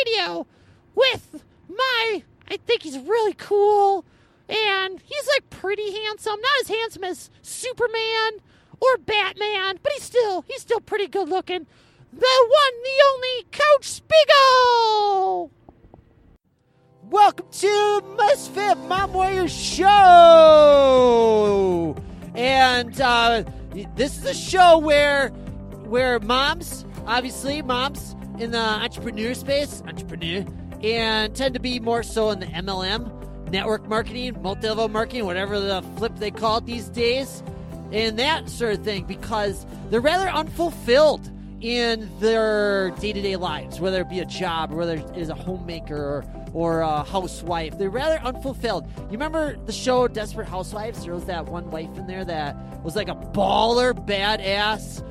radio with I think he's really cool, and he's like pretty handsome. Not as handsome as Superman or Batman, but he's still pretty good looking. The one, the only Coach Spiegel! Welcome to Misfit Mom Warrior Show! And this is a show where moms, obviously moms in the entrepreneur space, and tend to be more so in the MLM, network marketing, multi-level marketing, whatever the flip they call it these days, and that sort of thing, because they're rather unfulfilled in their day-to-day lives, whether it be a job or whether it is a homemaker or a housewife. They're rather unfulfilled. You remember the show Desperate Housewives? There was that one wife in there that was like a baller, badass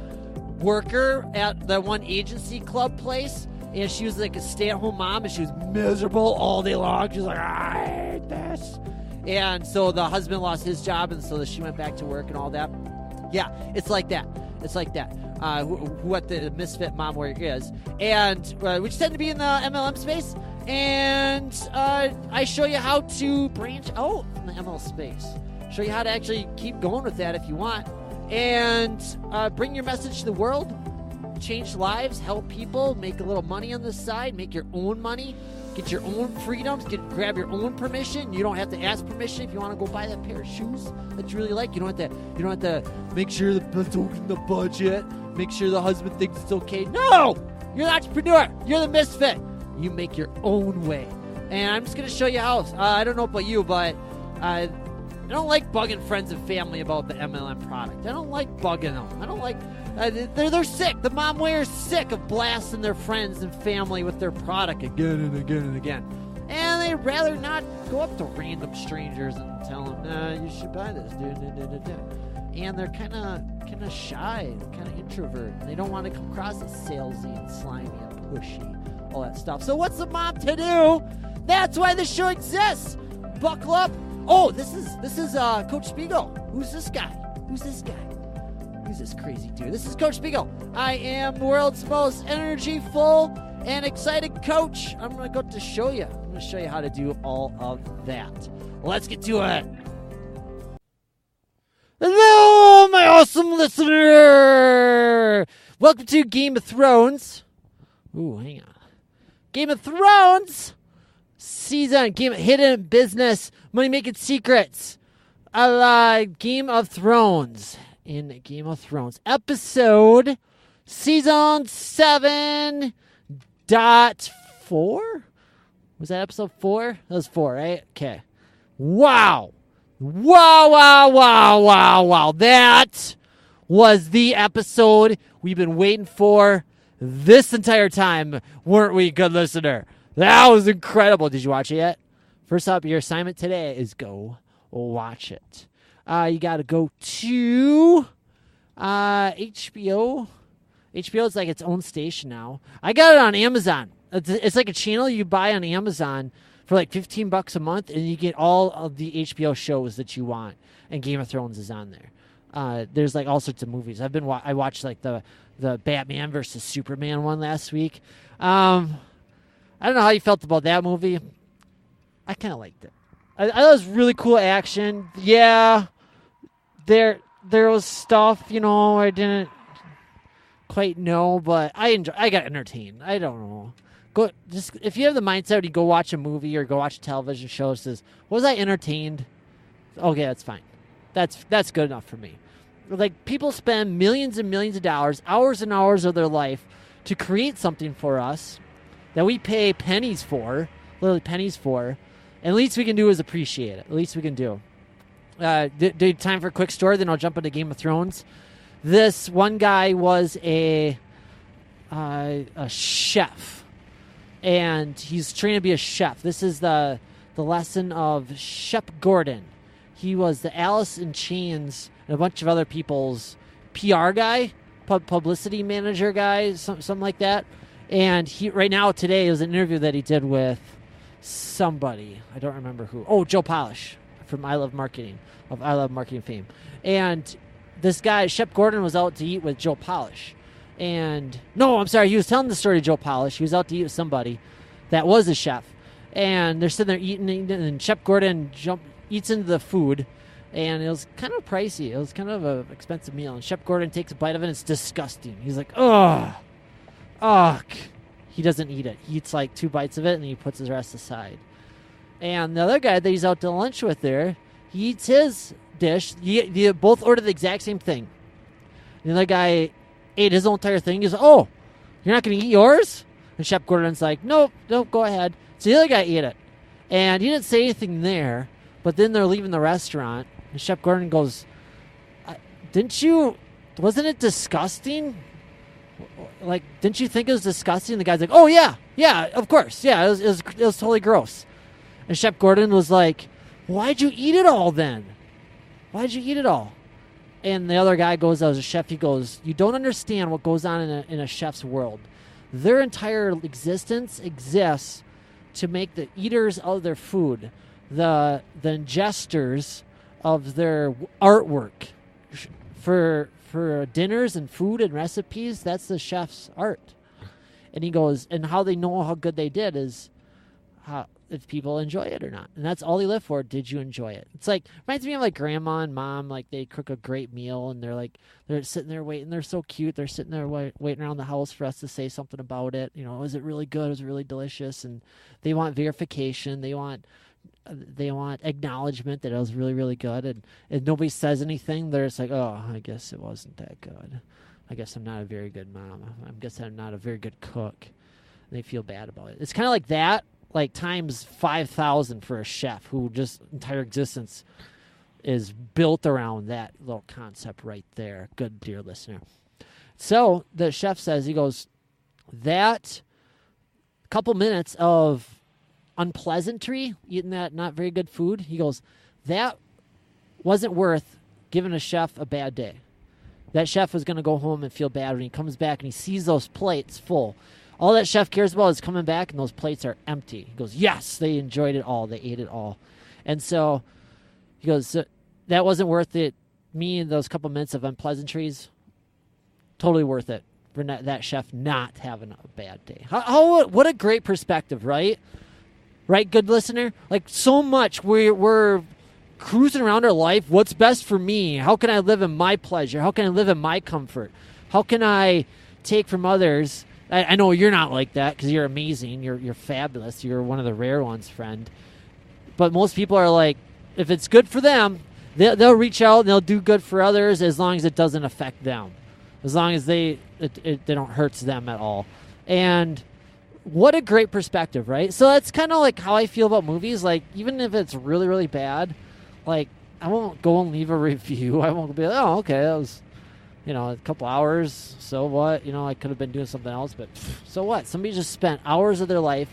worker at the one agency club place, and she was like a stay-at-home mom, and she was miserable all day long. She was like, I hate this. And so the husband lost his job, and so she went back to work and all that. Yeah, it's like that. It's like that. What the Misfit Mom Warrior is. And which tend to be in the MLM space. And I show you how to branch out in the MLM space. Show you how to actually keep going with that if you want. And bring your message to the world. Change lives, help people, make a little money on the side, make your own money, get your own freedoms, grab your own permission. You don't have to ask permission if you want to go buy that pair of shoes that you really like. You don't have to make sure it's in the budget, make sure the husband thinks it's okay. No! You're the entrepreneur. You're the misfit. You make your own way. And I'm just going to show you how. I don't know about you, but I don't like bugging friends and family about the MLM product. I don't like bugging them. I don't like... they're sick. The mom warrior's sick of blasting their friends and family with their product again and again and again. And they'd rather not go up to random strangers and tell them, you should buy this, dude. And they're kind of shy, kind of introvert. They don't want to come across as salesy and slimy and pushy, all that stuff. So what's the mom to do? That's why this show exists. Buckle up. Oh, this is Coach Spiegel. Who's this guy? Who's this crazy dude? This is Coach Spiegel. I am the world's most energy-full and excited coach. I'm going to show you. I'm going to show you how to do all of that. Let's get to it. Hello, my awesome listener. Welcome to Game of Thrones. Ooh, hang on. Game of Thrones season. Game of Hidden Business. Money-making secrets. Game of Thrones. In Game of Thrones. Episode Season 7.4? Was that episode 4? That was 4, right? Okay. Wow. That was the episode we've been waiting for this entire time, weren't we, good listener? That was incredible. Did you watch it yet? First up, your assignment today is go watch it. You got to go to HBO. HBO is like its own station now. I got it on Amazon. It's like a channel you buy on Amazon for like $15 a month, and you get all of the HBO shows that you want. And Game of Thrones is on there. There's like all sorts of movies. I watched like the Batman versus Superman one last week. I don't know how you felt about that movie. I kind of liked it. I thought it was really cool action. Yeah. There was stuff, I didn't quite know, but I got entertained. I don't know. If you have the mindset you go watch a movie or go watch a television show that says, was I entertained? Okay, that's fine. That's good enough for me. Like, people spend millions and millions of dollars, hours and hours of their life to create something for us that we pay pennies for, literally pennies for, and the least we can do is appreciate it. The least we can do. Time for a quick story, then I'll jump into Game of Thrones. This one guy was a chef, and he's trained to be a chef. This is the lesson of Chef Gordon. He was the Alice in Chains and a bunch of other people's PR guy, publicity manager guy, something like that. And today, it was an interview that he did with somebody. I don't remember who. Oh, Joe Polish from I Love Marketing fame. And this guy, Shep Gordon, was out to eat with Joe Polish. He was telling the story to Joe Polish. He was out to eat with somebody. that was a chef. And they're sitting there eating, and Chef Gordon eats into the food. And it was kind of pricey. It was kind of an expensive meal. And Chef Gordon takes a bite of it, and it's disgusting. He's like, ugh. He doesn't eat it. He eats like 2 bites of it, and he puts the rest aside. And the other guy that he's out to lunch with there, he eats his dish. You both order the exact same thing. And the other guy ate his whole entire thing. He's like, oh, you're not going to eat yours? And Chef Gordon's like, nope, go ahead. So the other guy ate it. And he didn't say anything there, but then they're leaving the restaurant. And Chef Gordon goes, wasn't it disgusting? Like, didn't you think it was disgusting? And the guy's like, oh, yeah, of course. Yeah, it was totally gross. And Chef Gordon was like, why'd you eat it all then? Why'd you eat it all? And the other guy goes, as a chef, he goes, you don't understand what goes on in a chef's world. Their entire existence exists to make the eaters of their food, the ingesters of their artwork. For dinners and food and recipes, that's the chef's art. And he goes, and how they know how good they did is how, if people enjoy it or not. And that's all they live for. Did you enjoy it? It's like, reminds me of like grandma and mom, like they cook a great meal and they're sitting there waiting. They're so cute. They're sitting there waiting around the house for us to say something about it. You know, was it really good? Was it really delicious? And they want verification. They want acknowledgement that it was really, really good. And if nobody says anything, they're just like, oh, I guess it wasn't that good. I guess I'm not a very good mom. I guess I'm not a very good cook. And they feel bad about it. It's kind of like that, like times 5,000 for a chef who just entire existence is built around that little concept right there. Good, dear listener. So the chef says, he goes, that couple minutes of unpleasantry, eating that not very good food, he goes, that wasn't worth giving a chef a bad day. That chef was going to go home and feel bad when he comes back and he sees those plates full. All that chef cares about is coming back and those plates are empty. He goes, yes, they enjoyed it all. They ate it all. And so he goes, that wasn't worth it. Me and those couple minutes of unpleasantries, totally worth it for that chef not having a bad day. What a great perspective, right? Right, good listener? Like, so much we're cruising around our life. What's best for me? How can I live in my pleasure? How can I live in my comfort? How can I take from others? I know you're not like that because you're amazing. You're fabulous. You're one of the rare ones, friend. But most people are like, if it's good for them, they'll reach out and they'll do good for others as long as it doesn't affect them, as long as they don't hurt them at all. And what a great perspective, right? So that's kind of like how I feel about movies. Like, even if it's really, really bad, like, I won't go and leave a review. I won't be like, oh, okay, that was, a couple hours. So what? I could have been doing something else, but so what? Somebody just spent hours of their life,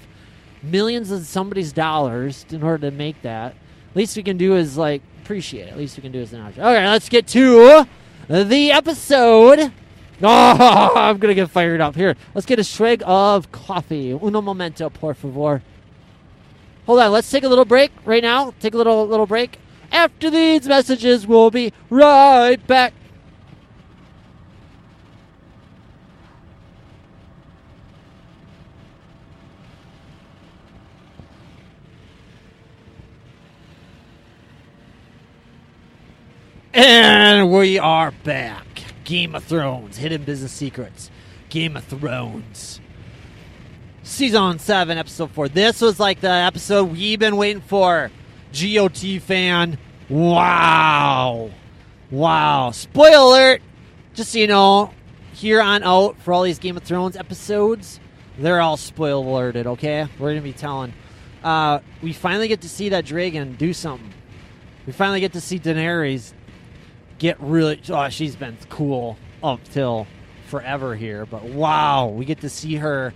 millions of somebody's dollars in order to make that. Least we can do is, like, appreciate it. Least we can do is acknowledge it. Okay, let's get to the episode. Oh, I'm going to get fired up. Here, let's get a swig of coffee. Uno momento, por favor. Hold on, let's take a little break right now. Take a little break. After these messages, we'll be right back. And we are back. Game of Thrones, Hidden Business Secrets. Game of Thrones. Season 7, Episode 4. This was like the episode we've been waiting for. GOT fan. Wow. Spoiler alert. Just so you know, here on out, for all these Game of Thrones episodes, they're all spoiler alerted, okay? We're going to be telling. We finally get to see that dragon do something. We finally get to see Daenerys get really... Oh, she's been cool up till forever here. But wow, we get to see her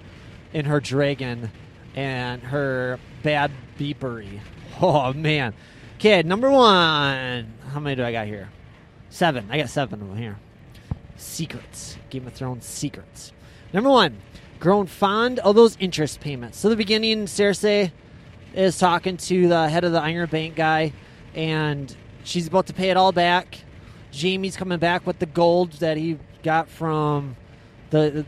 in her dragon and her bad beepery. Oh, man. Okay, number 1. How many do I got here? 7. I got 7 of them here. Secrets. Game of Thrones secrets. Number 1. Grown fond of those interest payments. So the beginning, Cersei is talking to the head of the Iron Bank guy, and she's about to pay it all back. Jaime's coming back with the gold that he got from the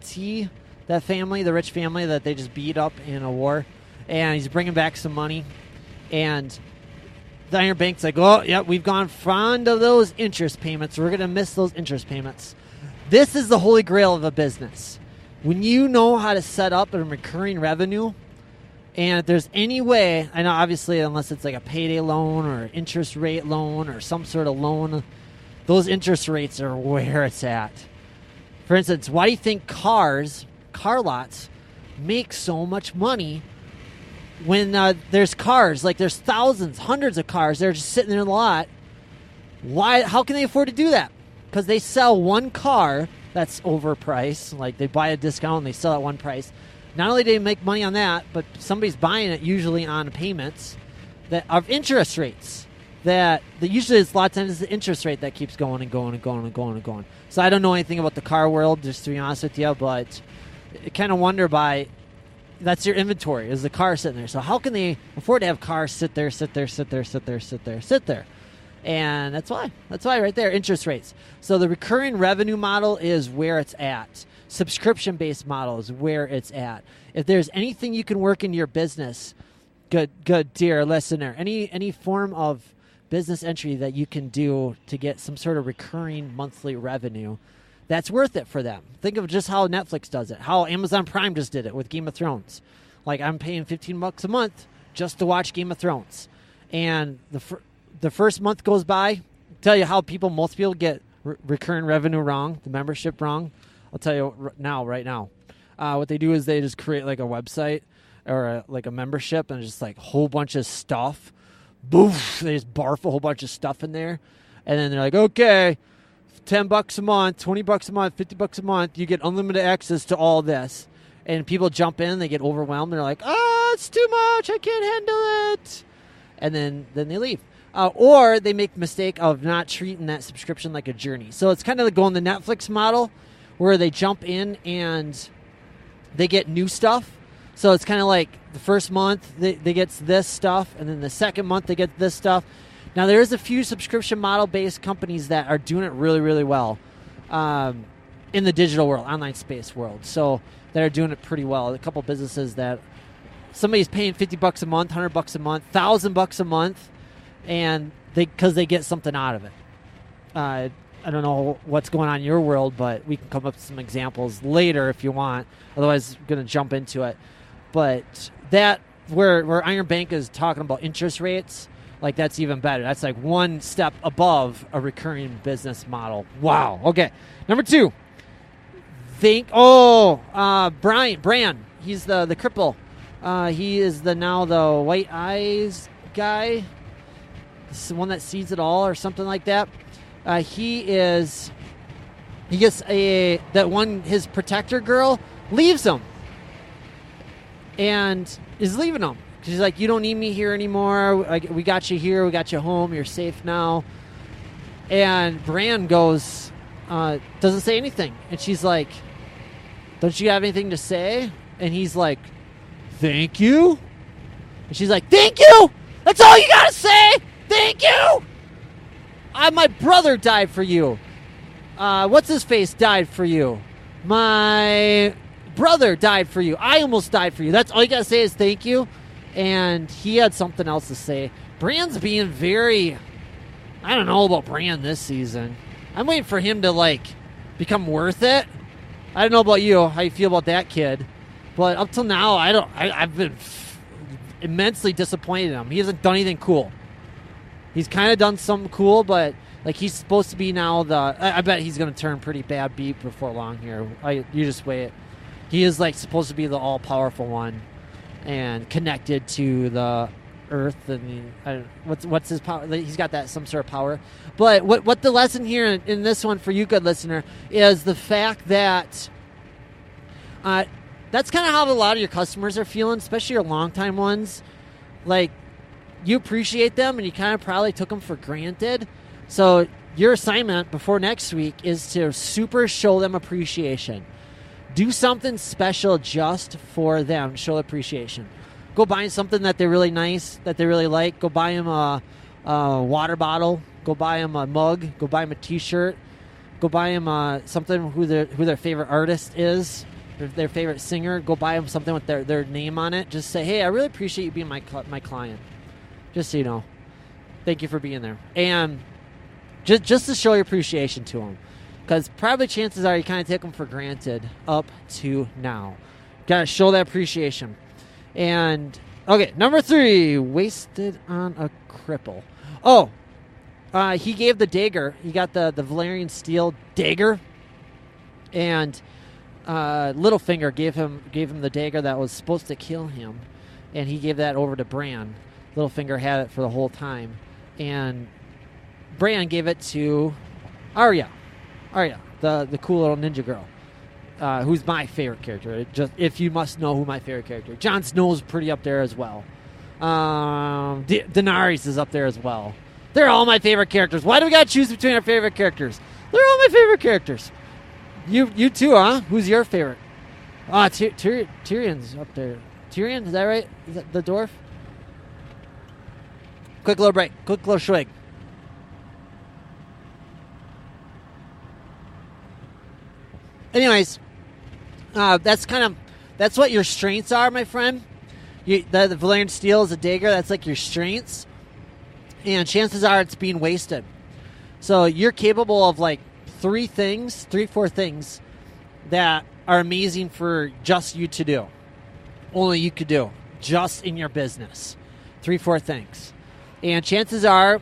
T, that family, the rich family that they just beat up in a war, and he's bringing back some money, and the Iron Bank's like, oh, yeah, we've gone fond of those interest payments. We're going to miss those interest payments. This is the holy grail of a business. When you know how to set up a recurring revenue, and if there's any way, I know obviously unless it's like a payday loan or interest rate loan or some sort of loan, those interest rates are where it's at. For instance, why do you think car lots make so much money when there's cars, like there's thousands, hundreds of cars, they're just sitting in the lot? Why? How can they afford to do that? Because they sell one car that's overpriced, like they buy a discount and they sell at one price. Not only do they make money on that, but somebody's buying it usually on payments that of interest rates. That usually it's a lot of times it's the interest rate that keeps going and going and going and going and going. So I don't know anything about the car world, just to be honest with you, but I kind of wonder that's your inventory, is the car sitting there. So how can they afford to have cars sit there? And that's why right there, interest rates. So the recurring revenue model is where it's at. Subscription-based model is where it's at. If there's anything you can work into your business, good dear listener, any form of business entry that you can do to get some sort of recurring monthly revenue, that's worth it for them. Think of just how Netflix does it, how Amazon Prime just did it with Game of Thrones. Like, I'm paying $15 a month just to watch Game of Thrones. And the first month goes by, tell you how most people get recurring revenue wrong, the membership wrong. I'll tell you right now. What they do is they just create like a website or like a membership and just like a whole bunch of stuff. Boof! They just barf a whole bunch of stuff in there. And then they're like, okay, $10 a month, $20 a month, $50 a month, you get unlimited access to all this. And people jump in, they get overwhelmed. They're like, oh, it's too much. I can't handle it. And then they leave. Or they make the mistake of not treating that subscription like a journey. So it's kind of like going the Netflix model where they jump in and they get new stuff. So it's kind of like the first month they get this stuff, and then the second month they get this stuff. Now, there is a few subscription model-based companies that are doing it really, really well in the digital world, online space world. So that are doing it pretty well. A couple businesses that somebody's paying $50 a month, $100 a month, $1,000 a month, and because they get something out of it. I don't know what's going on in your world, but we can come up with some examples later if you want. Otherwise, I'm going to jump into it. But that, where Iron Bank is talking about interest rates, like that's even better. That's like one step above a recurring business model. Wow. Okay. Number 2. Brian. He's the cripple. He is now the white eyes guy. This is the one that sees it all or something like that. He gets his protector girl leaves him and is leaving him. She's like, you don't need me here anymore. We got you here. We got you home. You're safe now. And Bran goes, doesn't say anything. And she's like, don't you have anything to say? And he's like, thank you. And she's like, thank you? That's all you got to say? Thank you? My brother died for you. What's his face died for you? My brother died for you. I almost died for you. That's all you got to say is thank you. And he had something else to say. Bran's being very... I don't know about Bran this season. I'm waiting for him to, become worth it. I don't know about you, how you feel about that kid. But up till now, I've been immensely disappointed in him. He hasn't done anything cool. He's kind of done something cool, but he's supposed to be now I bet he's going to turn pretty bad beat before long here. You just wait. He is supposed to be the all-powerful one and connected to the earth. What's his power? He's got some sort of power. But what the lesson here in this one for you, good listener, is the fact that that's kind of how a lot of your customers are feeling, especially your longtime ones. You appreciate them and you kind of probably took them for granted. So your assignment before next week is to super show them appreciation. Do something special just for them. Show appreciation. Go buy them something that they're really nice, that they really like. Go buy them a water bottle. Go buy them a mug. Go buy them a T-shirt. Go buy them something who their favorite artist is, their favorite singer. Go buy them something with their name on it. Just say, hey, I really appreciate you being my client. Just so you know. Thank you for being there. And just to show your appreciation to them. Because probably chances are you kind of take them for granted up to now. Got to show that appreciation. And, okay, number 3, wasted on a cripple. Oh, he gave the dagger. He got the Valyrian steel dagger. And Littlefinger gave him the dagger that was supposed to kill him. And he gave that over to Bran. Littlefinger had it for the whole time. And Bran gave it to Arya, the cool little ninja girl, who's my favorite character. Just if you must know who my favorite character. Jon Snow's pretty up there as well. Daenerys is up there as well. They're all my favorite characters. Why do we got to choose between our favorite characters? They're all my favorite characters. You too, huh? Who's your favorite? Tyrion's up there. Tyrion, is that right? Is that the dwarf? Quick little break. Quick little swig. Anyways, that's what your strengths are, my friend. The Valyrian steel is a dagger. That's like your strengths. And chances are it's being wasted. So you're capable of like 4 things that are amazing for just you to do. Only you could do. Just in your business. 4 things. And chances are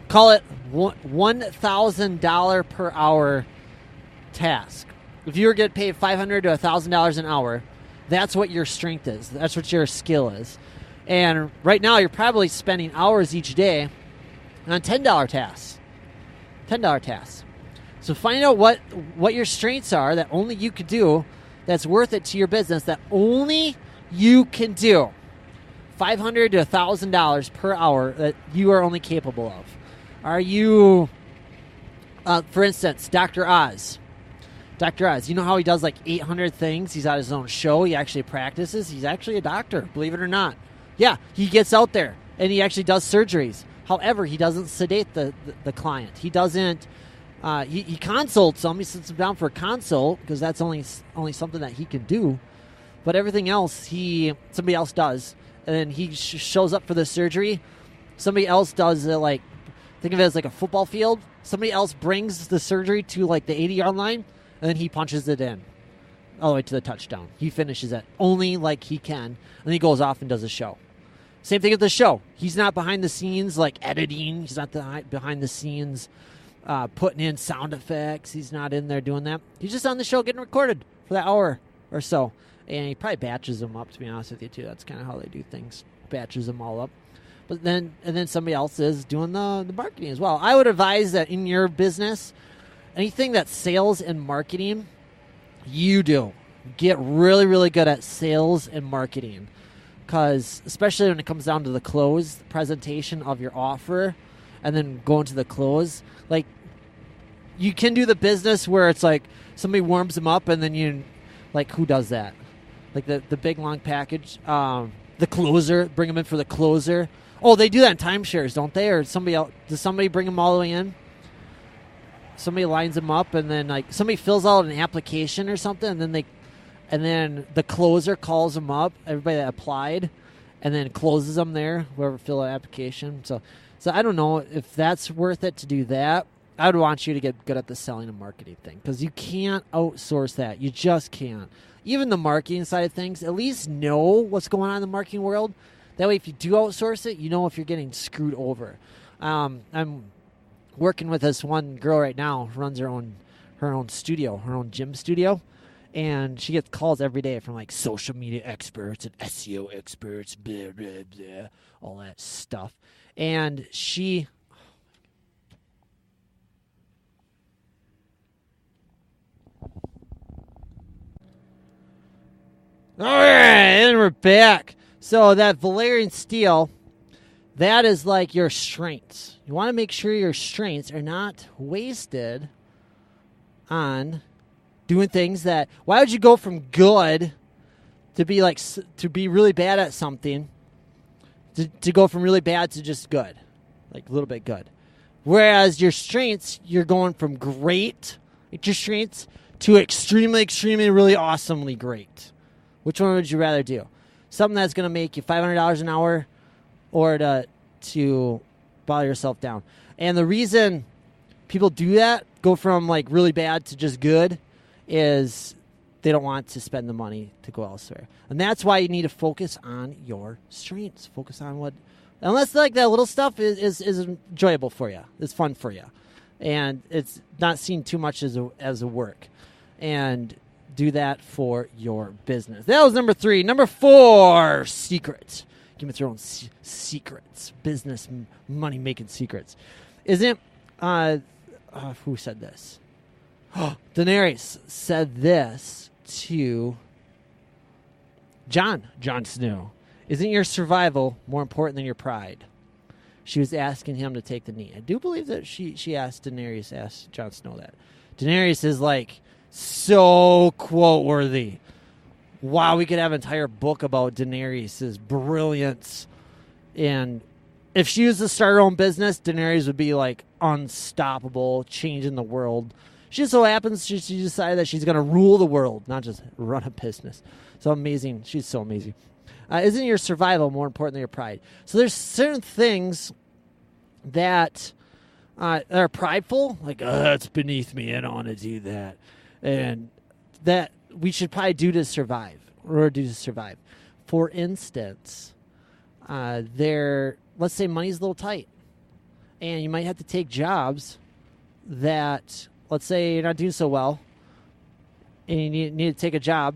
call it $1,000 per hour task. If you were getting paid $500 to $1,000 an hour, that's what your strength is. That's what your skill is. And right now, you're probably spending hours each day on $10 tasks. $10 tasks. So find out what your strengths are that only you could do, that's worth it to your business, that only you can do. $500 to $1,000 per hour that you are only capable of. Are you, for instance, Dr. Oz? Dr. Oz, you know how he does like 800 things? He's at his own show. He actually practices. He's actually a doctor, believe it or not. Yeah, he gets out there and he actually does surgeries. However, he doesn't sedate the client. He doesn't. He consults them. He sits them down for a consult because that's only something that he can do. But everything else, somebody else does. And then he shows up for the surgery. Somebody else does it like, think of it as like a football field. Somebody else brings the surgery to like the 80-yard line, and then he punches it in all the way to the touchdown. He finishes it only like he can, and he goes off and does a show. Same thing with the show. He's not behind the scenes like editing. He's not behind the scenes putting in sound effects. He's not in there doing that. He's just on the show getting recorded for that hour or so. And he probably batches them up, to be honest with you, too. That's kind of how they do things. Batches them all up. But then somebody else is doing the marketing as well. I would advise that in your business, anything that's sales and marketing, you do. Get really, really good at sales and marketing. Because especially when it comes down to the close, the presentation of your offer, and then going to the close, like, you can do the business where it's like somebody warms them up and then you, like, who does that? Like the big long package, the closer, bring them in for the closer. Oh, they do that in timeshares, don't they? Or somebody else, does somebody bring them all the way in? Somebody lines them up, and then like somebody fills out an application or something, and then the closer calls them up, everybody that applied, and then closes them there, whoever filled out the application. So I don't know if that's worth it to do that. I would want you to get good at the selling and marketing thing, because you can't outsource that. You just can't. Even the marketing side of things, at least know what's going on in the marketing world. That way, if you do outsource it, you know if you're getting screwed over. I'm working with this one girl right now who runs her own studio, her own gym studio, and she gets calls every day from like social media experts and SEO experts, blah, blah, blah, all that stuff. And she... All right, and we're back. So that Valyrian steel, that is like your strengths. You want to make sure your strengths are not wasted on doing things that... Why would you go from good to be really bad at something to go from really bad to just good, like a little bit good? Whereas your strengths, you're going from great at your strengths to extremely, extremely, really awesomely great. Which one would you rather do? Something that's going to make you $500 an hour or to bow yourself down. And the reason people do that, go from like really bad to just good, is they don't want to spend the money to go elsewhere. And that's why you need to focus on your strengths. Focus on what, unless like that little stuff is enjoyable for you. It's fun for you. And it's not seen too much as a work. And do that for your business. That was number 3. Number 4, secrets. Give me your own secrets. Business, money-making secrets. Isn't, who said this? Daenerys said this to Jon Snow. Isn't your survival more important than your pride? She was asking him to take the knee. I do believe that she asked Jon Snow that. Daenerys is like so quote-worthy. Wow, we could have an entire book about Daenerys' brilliance. And if she was to start her own business, Daenerys would be like unstoppable, changing the world. She just so happens she decided that she's going to rule the world, not just run a business. So amazing. She's so amazing. Isn't your survival more important than your pride? So there's certain things that are prideful, like, it's beneath me, I don't want to do that. And that we should probably do to survive. For instance, let's say money's a little tight, and you might have to take jobs that, let's say you're not doing so well, and you need to take a job.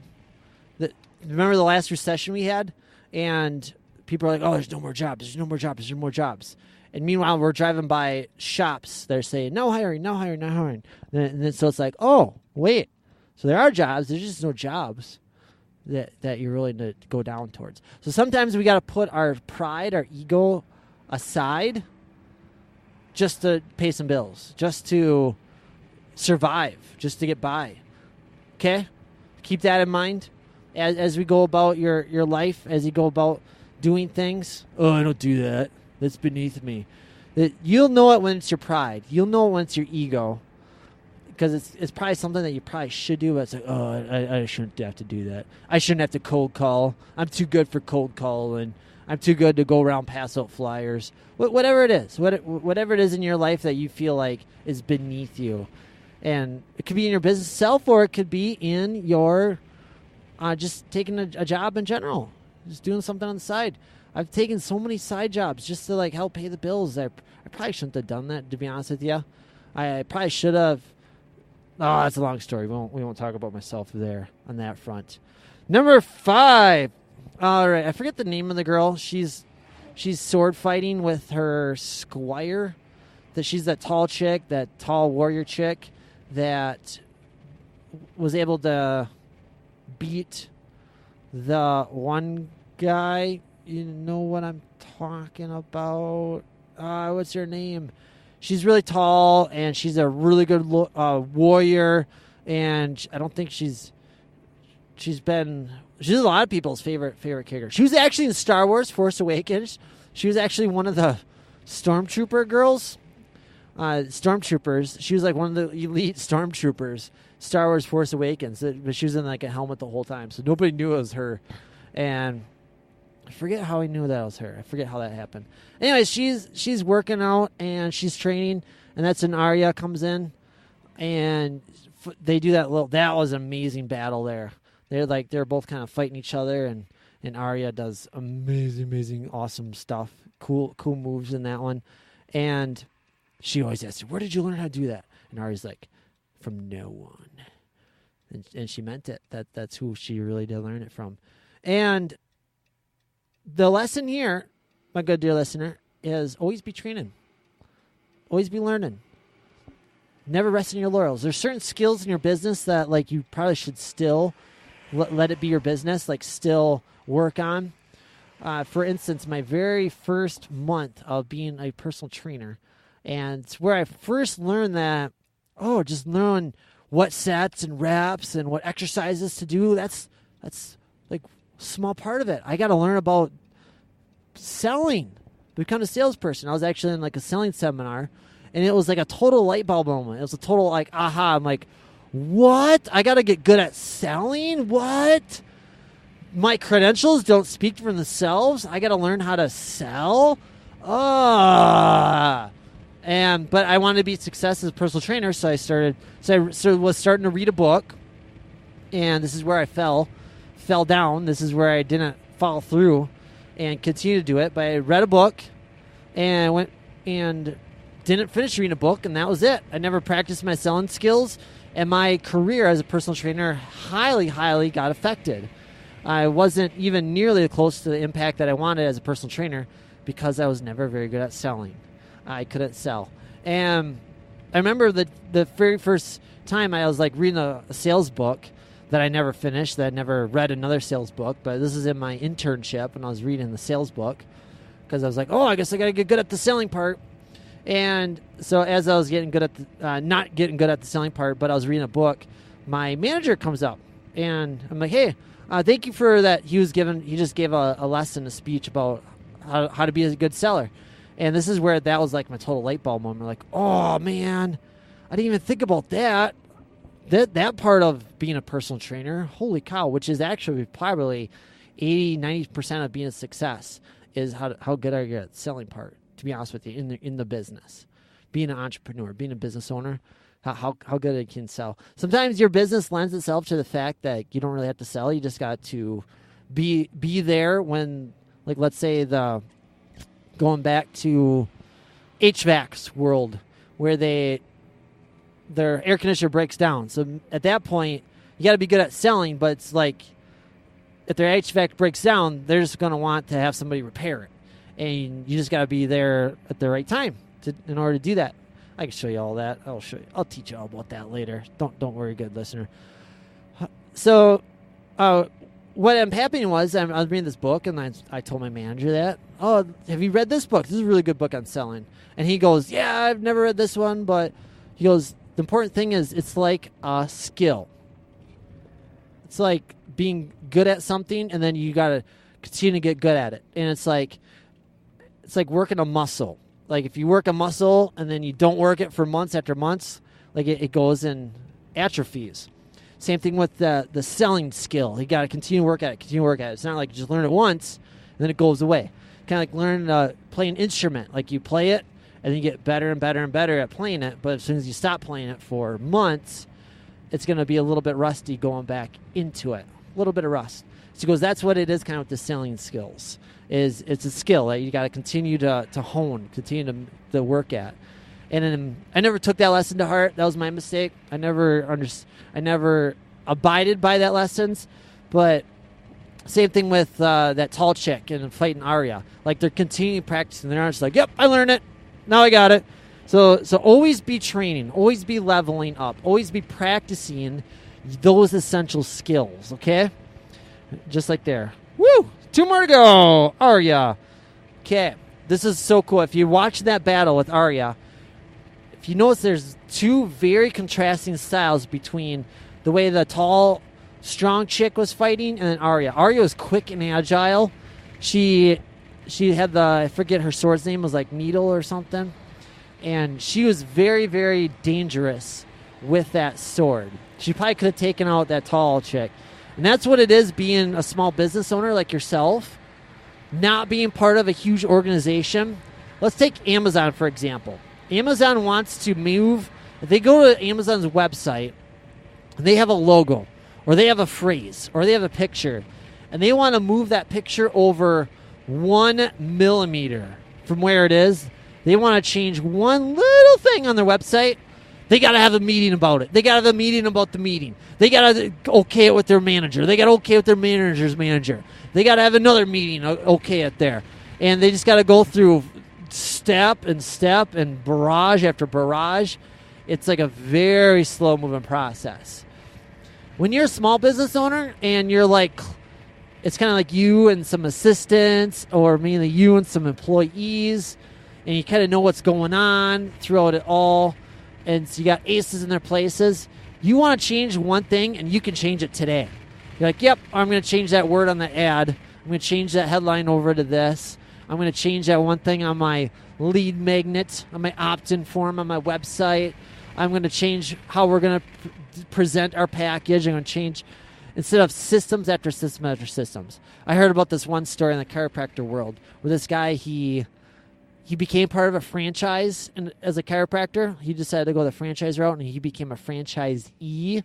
Remember the last recession we had? And people are like, oh, there's no more jobs. And meanwhile, we're driving by shops. They're saying, no hiring. And then so it's like, oh, wait. So there are jobs. There's just no jobs that you're willing to go down towards. So sometimes we got to put our pride, our ego aside just to pay some bills, just to survive, just to get by. Okay? Keep that in mind as we go about your life, as you go about doing things. Oh, I don't do that. That's beneath me. You'll know it when it's your pride. You'll know it when it's your ego. Because it's probably something that you probably should do, but it's like, oh, I shouldn't have to do that. I shouldn't have to cold call. I'm too good for cold calling. I'm too good to go around pass out flyers. Whatever it is. Whatever it is in your life that you feel like is beneath you. And it could be in your business itself, or it could be in your just taking a job in general. Just doing something on the side. I've taken so many side jobs just to like help pay the bills. I probably shouldn't have done that, to be honest with you. I probably should have. Oh, that's a long story. We won't talk about myself there on that front. Number 5. All right, I forget the name of the girl. She's sword fighting with her squire. That she's that tall chick, that tall warrior chick that was able to beat the one guy. You know what I'm talking about? What's her name? She's really tall, and she's a really good warrior, and I don't think she's a lot of people's favorite character. She was actually in Star Wars Force Awakens. She was actually one of the stormtrooper girls. Stormtroopers. She was like one of the elite stormtroopers. Star Wars Force Awakens. But she was in like a helmet the whole time, so nobody knew it was her. And I forget how I knew that was her. I forget how that happened. Anyways, she's working out and she's training, and that's when Arya comes in, and they do that was an amazing battle there. They're both kind of fighting each other, and Arya does amazing, awesome stuff. Cool moves in that one. And she always asks, where did you learn how to do that? And Arya's like, from no one. And she meant it. That's who she really did learn it from. And the lesson here, my good dear listener, is always be training. Always be learning. Never rest in your laurels. There's certain skills in your business that like you probably should still let it be your business, like still work on. For instance, my very first month of being a personal trainer, and it's where I first learned that, just knowing what sets and reps and what exercises to do, that's like a small part of it. I got to learn about selling, become a salesperson. I was actually in like a selling seminar, And it was like a total light bulb moment. It was a total like, aha. I'm like, what? I got to get good at selling? What? My credentials don't speak for themselves. I got to learn how to sell? But I wanted to be a success as a personal trainer, so I was starting to read a book, and this is where I fell down. This is where I didn't follow through and continue to do it. But I read a book and went and didn't finish reading a book, and that was it. I never practiced my selling skills, and my career as a personal trainer highly, highly got affected. I wasn't even nearly close to the impact that I wanted as a personal trainer because I was never very good at selling. I couldn't sell. And I remember the very first time I was like reading a sales book that I never finished, that I never read another sales book, but this is in my internship, and I was reading the sales book because I was like, oh, I guess I got to get good at the selling part. And so as I was getting good at not getting good at the selling part, but I was reading a book, my manager comes up, and I'm like, hey, thank you for that. He just gave a lesson, a speech about how to be a good seller. And this is where that was like my total light bulb moment. Like, oh man, I didn't even think about that. That part of being a personal trainer, holy cow, which is actually probably 80-90% of being a success, is how good are you at the selling part, to be honest with you, in the business. Being an entrepreneur, being a business owner, how good it can sell. Sometimes your business lends itself to the fact that you don't really have to sell. You just got to be there when, like, let's say going back to HVAC's world, where their air conditioner breaks down. So at that point, you got to be good at selling, but it's like if their HVAC breaks down, they're just going to want to have somebody repair it. And you just got to be there at the right time in order to do that. I can show you all that. I'll teach you all about that later. Don't worry, good listener. So what happening was I was reading this book, and I told my manager that, oh, have you read this book? This is a really good book on selling. And he goes, yeah, I've never read this one, but he goes, the important thing is it's like a skill. It's like being good at something, and then you got to continue to get good at it. And it's like working a muscle. Like if you work a muscle and then you don't work it for months after months, like it goes and atrophies. Same thing with the selling skill. You got to continue to work at it, It's not like you just learn it once and then it goes away. Kind of like learning to play an instrument. Like you play it and then you get better and better and better at playing it. But as soon as you stop playing it for months, it's going to be a little bit rusty going back into it. A little bit of rust. So he goes, that's what it is kind of with the selling skills. It's a skill that you got to continue to hone, continue to work at. And then I never took that lesson to heart. That was my mistake. I never abided by that lessons. But same thing with that tall chick and fighting Arya. Like they're continuing practicing. They're not just like, yep, I learned it. Now I got it. So always be training. Always be leveling up. Always be practicing those essential skills, okay? Just like there. Woo! 2 more to go. Arya. Okay. This is so cool. If you watch that battle with Arya, if you notice there's 2 very contrasting styles between the way the tall, strong chick was fighting and then Arya. Arya was quick and agile. She had I forget her sword's name, was like Needle or something. And she was very, very dangerous with that sword. She probably could have taken out that tall chick. And that's what it is being a small business owner like yourself, not being part of a huge organization. Let's take Amazon, for example. Amazon wants to move. If they go to Amazon's website, and they have a logo, or they have a phrase, or they have a picture, and they want to move that picture over 1 millimeter from where it is, they want to change one little thing on their website, they got to have a meeting about it. They got to have a meeting about the meeting. They got to okay it with their manager. They got to okay with their manager's manager. They got to have another meeting, okay it there. And they just got to go through step and barrage after barrage. It's like a very slow-moving process. When you're a small business owner and you're like, it's kind of like you and some assistants, or mainly you and some employees, and you kind of know what's going on throughout it all, and so you got aces in their places. You want to change one thing, and you can change it today. You're like, yep, I'm going to change that word on the ad. I'm going to change that headline over to this. I'm going to change that one thing on my lead magnet, on my opt-in form on my website. I'm going to change how we're going to present our package. I'm going to change, instead of systems after system after systems. I heard about this one story in the chiropractor world where this guy, he became part of a franchise as a chiropractor. He decided to go the franchise route, and he became a franchisee,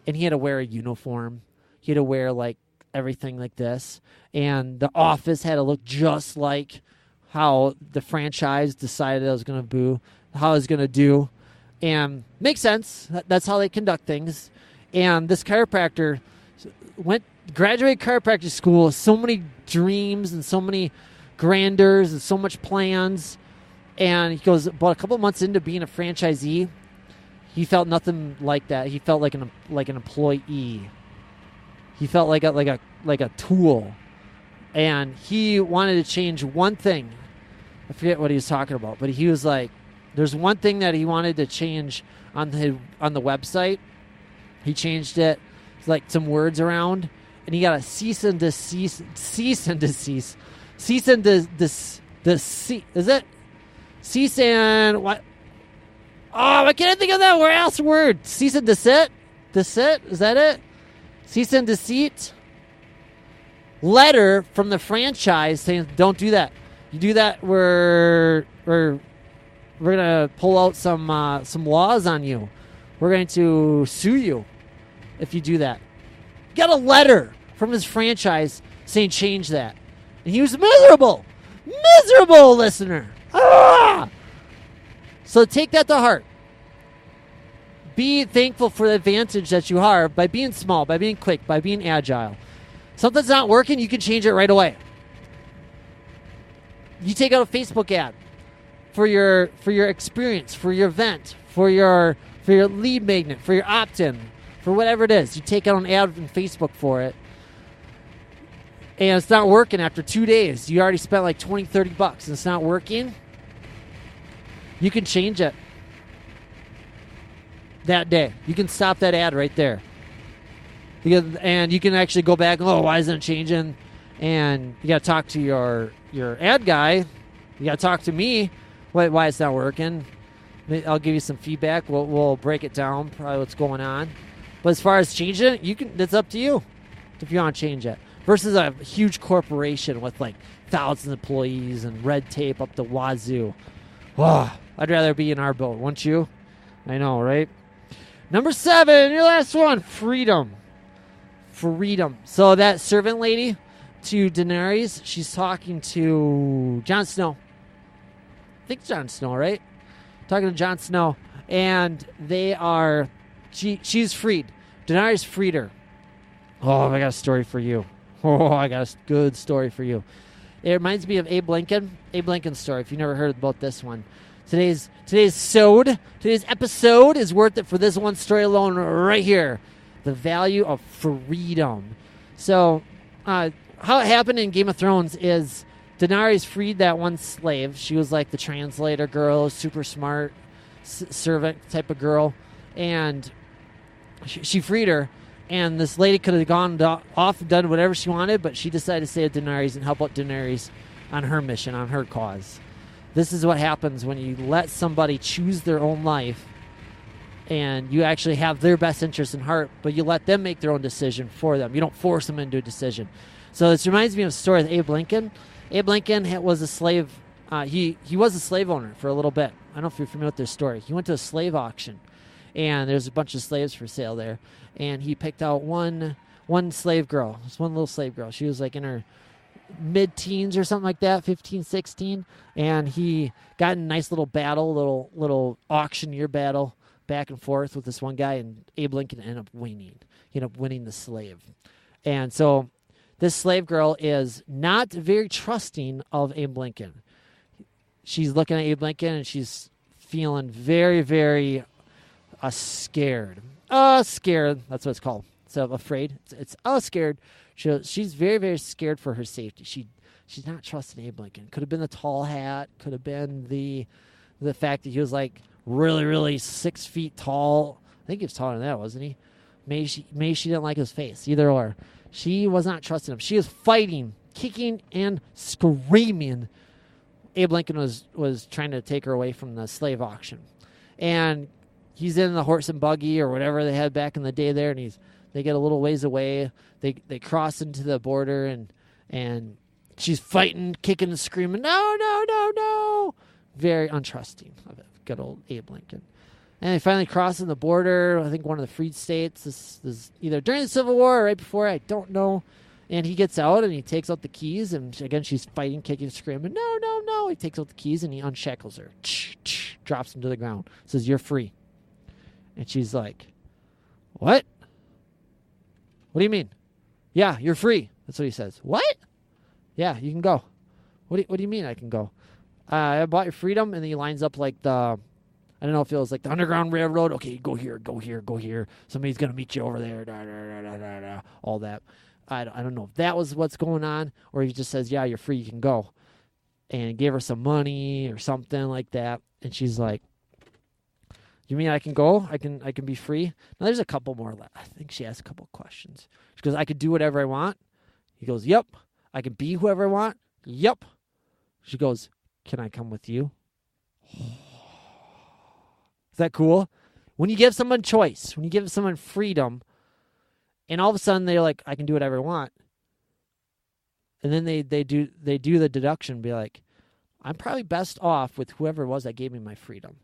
and he had to wear a uniform. He had to wear, like, everything like this, and the office had to look just like how the franchise decided it was going to how it was going to do, and makes sense. That's how they conduct things. And this chiropractor graduated chiropractic school, so many dreams and so many grandeurs and so much plans, and he goes, about a couple months into being a franchisee, he felt nothing like that. He felt like an employee. He felt like a tool, and he wanted to change one thing. I forget what he was talking about, but he was like, there's one thing that he wanted to change on the website. He changed it, like some words around, and he got a cease and desist. Is it cease and what? Oh, I can't think of that last word. Cease and desist. Desist, is that it? Cease and desist letter from the franchise saying, don't do that. You do that, we're gonna pull out some laws on you. We're going to sue you if you do that. Got a letter from his franchise saying change that, and he was miserable, listener. So take that to heart. Be thankful for the advantage that you have by being small, by being quick, by being agile. Something's not working, you can change it right away. You take out a Facebook ad for your experience, for your event, for your lead magnet, for your opt-in, for whatever it is. You take out an ad on Facebook for it, and it's not working after 2 days. You already spent like $20, $30, and it's not working. You can change it that day. You can stop that ad right there. And you can actually go back, why isn't it changing? And you got to talk to your ad guy. You got to talk to me why it's not working. I'll give you some feedback. We'll break it down, probably what's going on. But as far as changing it, it's up to you if you want to change it. Versus a huge corporation with like thousands of employees and red tape up the wazoo. I'd rather be in our boat, wouldn't you? I know, right? Number 7, your last one, freedom. So that servant lady to Daenerys, she's talking to Jon Snow. I think it's Jon Snow, right? Talking to Jon Snow, and she's freed. Daenerys freed her. I got a story for you. I got a good story for you. It reminds me of Abe Lincoln. Abe Lincoln's story, if you've never heard about this one. Today's episode is worth it for this one story alone right here. The value of freedom. So, how it happened in Game of Thrones is Daenerys freed that one slave. She was like the translator girl, super smart servant type of girl. And she freed her. And this lady could have gone off and done whatever she wanted, but she decided to stay with Daenerys and help out Daenerys on her mission, on her cause. This is what happens when you let somebody choose their own life and you actually have their best interest in heart, but you let them make their own decision for them. You don't force them into a decision. So this reminds me of a story with Abe Lincoln. Abe Lincoln was a slave. He was a slave owner for a little bit. I don't know if you're familiar with this story. He went to a slave auction, and there's a bunch of slaves for sale there. And he picked out one slave girl. This one little slave girl. She was like in her mid-teens or something like that, 15, 16. And he got in a nice little battle, little auctioneer battle, back and forth with this one guy, and Abe Lincoln ended up winning. He ended up winning the slave. And so this slave girl is not very trusting of Abe Lincoln. She's looking at Abe Lincoln, and she's feeling very, very scared. Scared. That's what it's called. So afraid. It's scared. She's very, very scared for her safety. She's not trusting Abe Lincoln. Could have been the tall hat. Could have been the fact that he was like really, really 6 feet tall. I think he was taller than that, wasn't he? Maybe she didn't like his face. Either or. She was not trusting him. She was fighting kicking and screaming. Abe Lincoln was trying to take her away from the slave auction. And he's in the horse and buggy or whatever they had back in the day there, and they get a little ways away. They cross into the border, and she's fighting, kicking and screaming, no, no, no, no. Very untrusting of it. Good old Abe Lincoln. And they finally cross in the border, I think one of the freed states. This is either during the Civil War or right before, I don't know. And he gets out and he takes out the keys, and again she's fighting, kicking, screaming, no, no, no. He takes out the keys and he unshackles her. Drops them to the ground. Says, you're free. And she's like, what? What do you mean? Yeah, you're free. That's what he says. What? Yeah, you can go. What do you mean I can go? I bought your freedom. And then he lines up like I don't know if it was like the Underground Railroad. Okay, go here, go here, go here. Somebody's going to meet you over there. Da, da, da, da, da, all that. I don't know if that was what's going on, or he just says, yeah, you're free, you can go. And gave her some money or something like that. And she's like, you mean I can go? I can be free? Now, there's a couple more left. I think she asked a couple questions. She goes, I could do whatever I want. He goes, yep. I can be whoever I want. Yep. She goes, can I come with you? Is that cool? When you give someone choice, when you give someone freedom, and all of a sudden they're like, I can do whatever I want. And then they do the deduction, be like, I'm probably best off with whoever it was that gave me my freedom.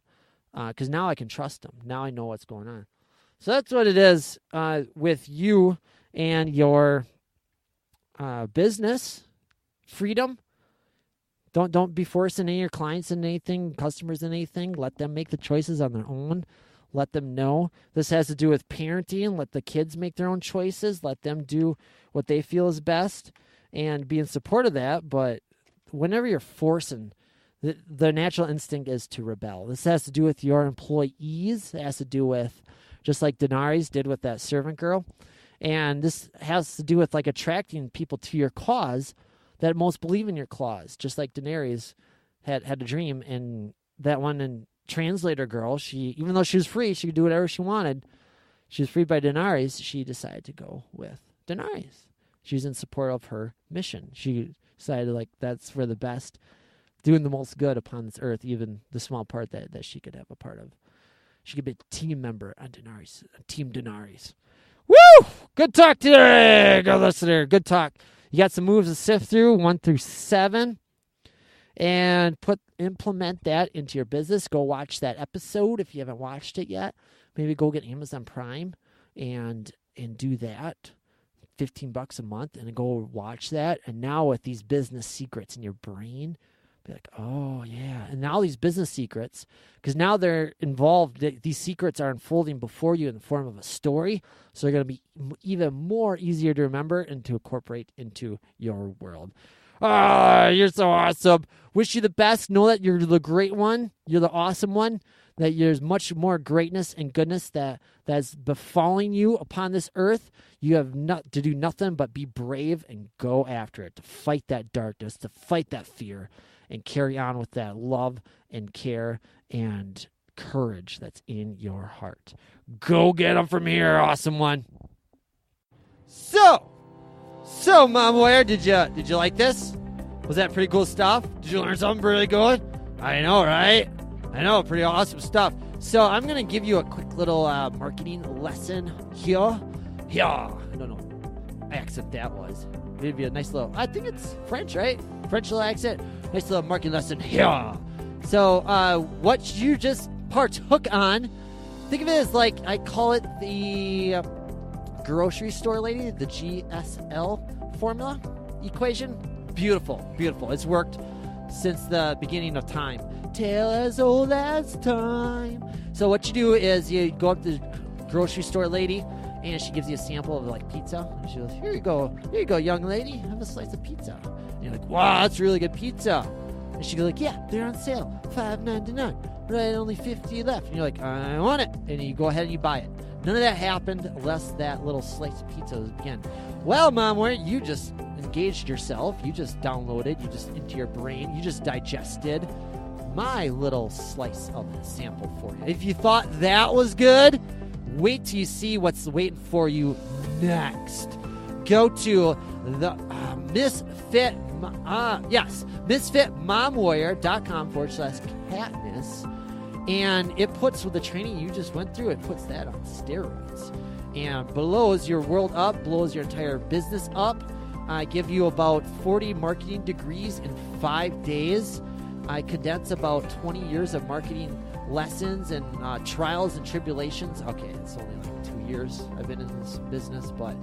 Because now I can trust them. Now I know what's going on. So that's what it is with you and your business freedom. Don't be forcing any of your clients into anything, customers into anything. Let them make the choices on their own. Let them know. This has to do with parenting. Let the kids make their own choices. Let them do what they feel is best and be in support of that. But whenever you're forcing, the natural instinct is to rebel. This has to do with your employees. It has to do with, just like Daenerys did with that servant girl. And this has to do with like attracting people to your cause that most believe in your cause. Just like Daenerys had a dream, and that one and translator girl, even though she was free, she could do whatever she wanted. She was freed by Daenerys. She decided to go with Daenerys. She was in support of her mission. She decided like that's for the best, doing the most good upon this earth, even the small part that she could have a part of. She could be a team member on Daenerys, Team Daenerys. Woo! Good talk today, good listener. Good talk. You got some moves to sift through, 1 through 7, and implement that into your business. Go watch that episode if you haven't watched it yet. Maybe go get Amazon Prime and do that. $15 a month, and go watch that. And now with these business secrets in your brain, be like, oh yeah. And now these business secrets, because now they're involved, these secrets are unfolding before you in the form of a story. So they're going to be even more easier to remember and to incorporate into your world. You're so awesome. Wish you the best. Know that you're the great one. You're the awesome one. That there's much more greatness and goodness that's befalling you upon this earth. You have not to do nothing but be brave and go after it, to fight that darkness, to fight that fear, and carry on with that love and care and courage that's in your heart. Go get them from here, awesome one. So Mom Warrior, did you like this? Was that pretty cool stuff? Did you learn something really good? I know, right? I know, pretty awesome stuff. So I'm going to give you a quick little marketing lesson here. Yeah, I don't know what accent that was. Maybe a nice little, I think it's French, right? French little accent. Nice little marketing lesson here. So what you just partook on, think of it as like, I call it the grocery store lady, the GSL formula equation. Beautiful, beautiful. It's worked since the beginning of time. Tale as old as time. So what you do is you go up to the grocery store lady, and she gives you a sample of like pizza. And she goes, here you go, young lady, have a slice of pizza. And you're like, wow, that's really good pizza. And she goes like, yeah, they're on sale, $5.99, right, only 50 left. And you're like, I want it. And you go ahead and you buy it. None of that happened unless that little slice of pizza was again. Well, Mom, where you just engaged yourself, you just downloaded, you just into your brain, you just digested my little slice of the sample for you. If you thought that was good, wait till you see what's waiting for you next. Go to the misfitmomwarrior.com/Katniss. And it puts, with the training you just went through, it puts that on steroids. And blows your world up, blows your entire business up. I give you about 40 marketing degrees in 5 days. I condense about 20 years of marketing lessons and trials and tribulations. Okay, it's only like 2 years I've been in this business, but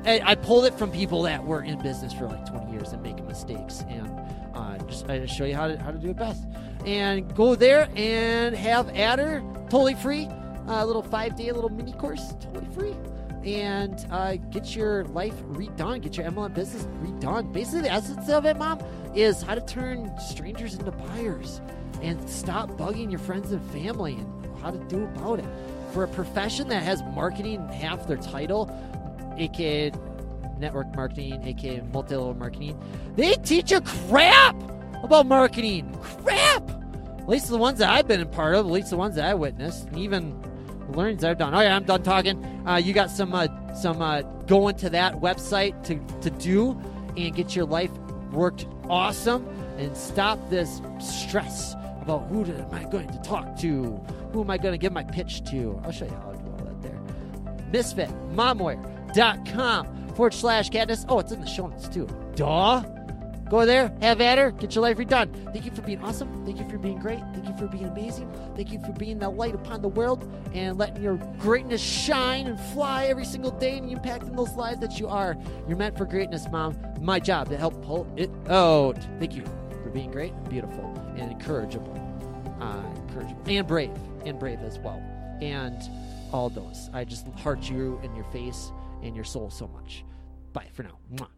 I pulled it from people that were in business for like 20 years and making mistakes, and I just show you how to do it best. And go there and have Adder totally free, a little 5-day little mini course totally free, and get your life redone, get your MLM business redone. Basically, the essence of it, Mom, is how to turn strangers into buyers and stop bugging your friends and family, and how to do about it. For a profession that has marketing half their title, aka network marketing, aka multi-level marketing, they teach you crap about marketing. Crap! At least the ones that I've been a part of, at least the ones that I witnessed, and even the learnings I've done. Oh yeah, I'm done talking. You got some going to that website to do and get your life worked awesome, and stop this stress about who am I going to talk to? Who am I going to give my pitch to? I'll show you how to do all that there. misfitmomwarrior.com/Katniss. Oh, it's in the show notes too. Duh. Go there, have at her, get your life redone. Thank you for being awesome. Thank you for being great. Thank you for being amazing. Thank you for being the light upon the world and letting your greatness shine and fly every single day and impacting those lives that you are. You're meant for greatness, Mom. My job to help pull it out. Thank you for being great and beautiful and encourageable and brave as well. And all those. I just heart you in your face and your soul so much. Bye for now. Mwah.